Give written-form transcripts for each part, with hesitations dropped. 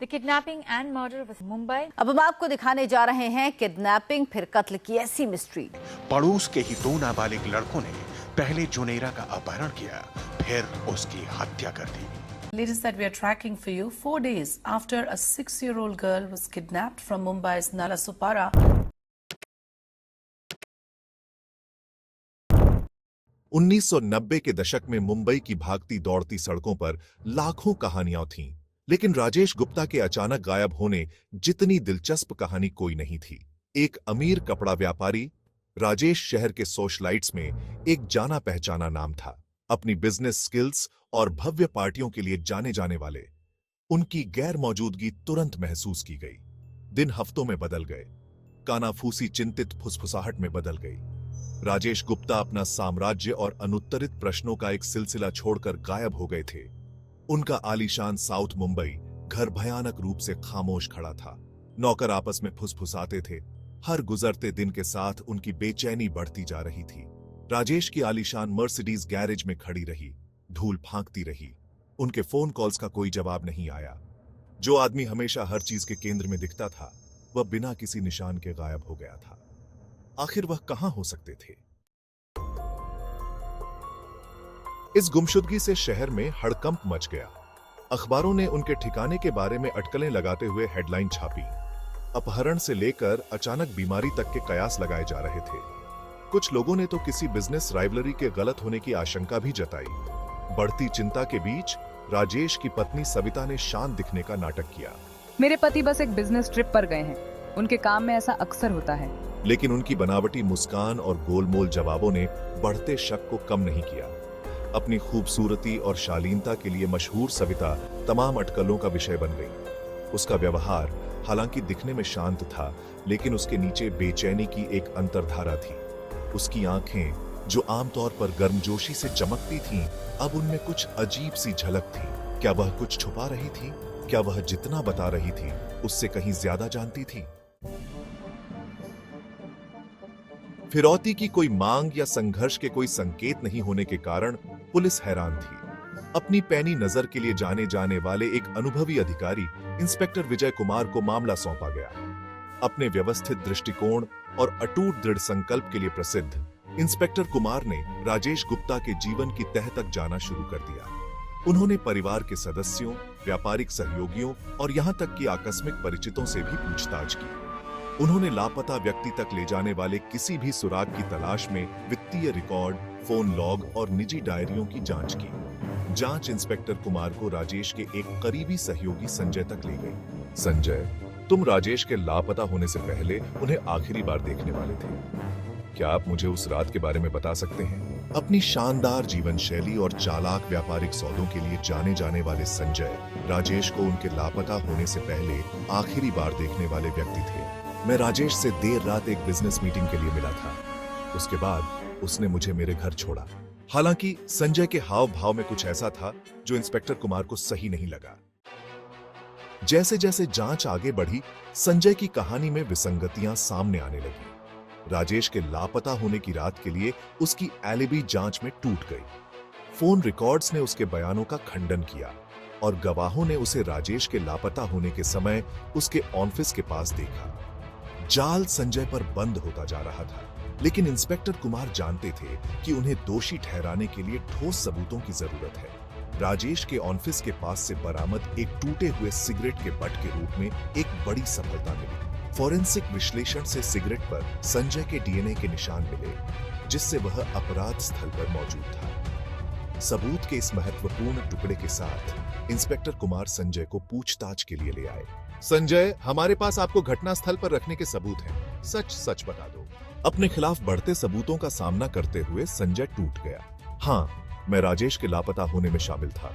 The kidnapping and murder of Mumbai. अब हम आपको दिखाने जा रहे हैं किडनैपिंग फिर कत्ल की ऐसी मिस्ट्री। पड़ोस के ही दो नाबालिग लड़कों ने पहले जुनेरा का अपहरण किया, फिर उसकी हत्या कर दी। Latest that we are tracking for you, 4 days after a 6-year-old girl was kidnapped from Mumbai's Nalasopara. 1990 के दशक में मुंबई की भागती दौड़ती सड़कों पर लाखों कहानियां थीं, लेकिन राजेश गुप्ता के अचानक गायब होने जितनी दिलचस्प कहानी कोई नहीं थी। एक अमीर कपड़ा व्यापारी राजेश शहर के सोशलाइट्स में एक जाना पहचाना नाम था। अपनी बिजनेस स्किल्स और भव्य पार्टियों के लिए जाने जाने वाले उनकी गैर मौजूदगी तुरंत महसूस की गई। दिन हफ्तों में बदल गए, कानाफूसी चिंतित फुसफुसाहट में बदल गई। राजेश गुप्ता अपना साम्राज्य और अनुत्तरित प्रश्नों का एक सिलसिला छोड़कर गायब हो गए थे। उनका आलीशान साउथ मुंबई घर भयानक रूप से खामोश खड़ा था। नौकर आपस में फुसफुसाते थे। हर गुजरते दिन के साथ उनकी बेचैनी बढ़ती जा रही थी। राजेश की आलीशान मर्सिडीज गैरेज में खड़ी रही, धूल फांकती रही। उनके फोन कॉल्स का कोई जवाब नहीं आया। जो आदमी हमेशा हर चीज के केंद्र में दिखता था, वह बिना किसी निशान के गायब हो गया था। आखिर वह कहां हो सकते थे? इस गुमशुदगी से शहर में हड़कंप मच गया। अखबारों ने उनके ठिकाने के बारे में अटकलें लगाते हुए हेडलाइन छापी। अपहरण से लेकर अचानक बीमारी तक के कयास लगाए जा रहे थे। कुछ लोगों ने तो किसी बिजनेस राइवलरी के गलत होने की आशंका भी जताई। बढ़ती चिंता के बीच राजेश की पत्नी सविता ने शांत दिखने का नाटक किया। मेरे पति बस एक बिजनेस ट्रिप पर गए हैं। उनके काम में ऐसा अक्सर होता है। लेकिन उनकी बनावटी मुस्कान और गोलमोल जवाबों ने बढ़ते शक को कम नहीं किया। अपनी खूबसूरती और शालीनता के लिए मशहूर सविता तमाम अटकलों का विषय बन गई। उसका व्यवहार हालांकि दिखने में शांत था, लेकिन उसके नीचे बेचैनी की एक अंतर्धारा थी। उसकी आंखें, जो आमतौर पर गर्मजोशी से चमकती थीं, अब उनमें कुछ अजीब सी झलक थी। क्या वह कुछ छुपा रही थी? क्या वह जितना बता रही थी, उससे कहीं ज्यादा जानती थी? फिरौती की कोई मांग या संघर्ष के कोई संकेत नहीं होने के कारण पुलिस हैरान थी। अपनी पैनी नजर के लिए जाने जाने वाले एक अनुभवी अधिकारी इंस्पेक्टर विजय कुमार को मामला सौंपा गया। अपने व्यवस्थित दृष्टिकोण और अटूट दृढ़ संकल्प के लिए प्रसिद्ध इंस्पेक्टर कुमार ने राजेश गुप्ता के जीवन की तह तक जाना शुरू कर दिया। उन्होंने परिवार के सदस्यों, व्यापारिक सहयोगियों और यहां तक कि आकस्मिक परिचितों से भी पूछताछ की। उन्होंने लापता व्यक्ति तक ले जाने वाले किसी भी सुराग की तलाश में वित्तीय रिकॉर्ड, फोन लॉग और निजी डायरियों की जांच की। जांच इंस्पेक्टर कुमार को राजेश के एक करीबी सहयोगी संजय तक ले गई। संजय, तुम राजेश के लापता होने से पहले उन्हें आखिरी बार देखने वाले थे। क्या आप मुझे उस रात के बारे में बता सकते हैं? अपनी शानदार जीवन शैली और चालाक व्यापारिक सौदों के लिए जाने जाने वाले संजय राजेश को उनके लापता होने से पहले आखिरी बार देखने वाले व्यक्ति थे। मैं राजेश से देर रात एक बिजनेस मीटिंग के लिए मिला था। उसके बाद उसने मुझे मेरे घर छोड़ा। हालांकि संजय के हाव भाव में कुछ ऐसा था जो इंस्पेक्टर कुमार को सही नहीं लगा। जैसे जैसे जांच आगे बढ़ी, संजय की कहानी में विसंगतियां सामने आने लगी। राजेश के लापता होने की रात के लिए उसकी एलिबी जांच में टूट गई। फोन रिकॉर्ड्स ने उसके बयानों का खंडन किया और गवाहों ने उसे राजेश के लापता होने के समय उसके ऑफिस के पास देखा। जाल संजय पर बंद होता जा रहा था, लेकिन इंस्पेक्टर कुमार जानते थे कि उन्हें दोषी ठहराने के लिए ठोस सबूतों की जरूरत है। राजेश के ऑफिस के पास से बरामद एक टूटे हुए सिगरेट के बट के रूप में एक बड़ी सफलता मिली। फॉरेंसिक विश्लेषण से सिगरेट पर संजय के डीएनए के निशान मिले, जिससे वह अपराध स्थल पर मौजूद था। सबूत के इस महत्वपूर्ण टुकड़े के साथ इंस्पेक्टर कुमार संजय को पूछताछ के लिए ले आए। संजय, हमारे पास आपको घटनास्थल पर रखने के सबूत हैं। सच सच बता दो। अपने खिलाफ बढ़ते सबूतों का सामना करते हुए संजय टूट गया। हाँ, मैं राजेश के लापता होने में शामिल था,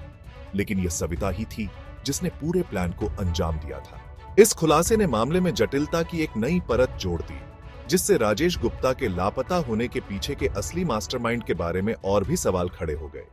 लेकिन यह सविता ही थी जिसने पूरे प्लान को अंजाम दिया था। इस खुलासे ने मामले में जटिलता की एक नई परत जोड़ दी, जिससे राजेश गुप्ता के लापता होने के पीछे के असली मास्टरमाइंड के बारे में और भी सवाल खड़े हो गए।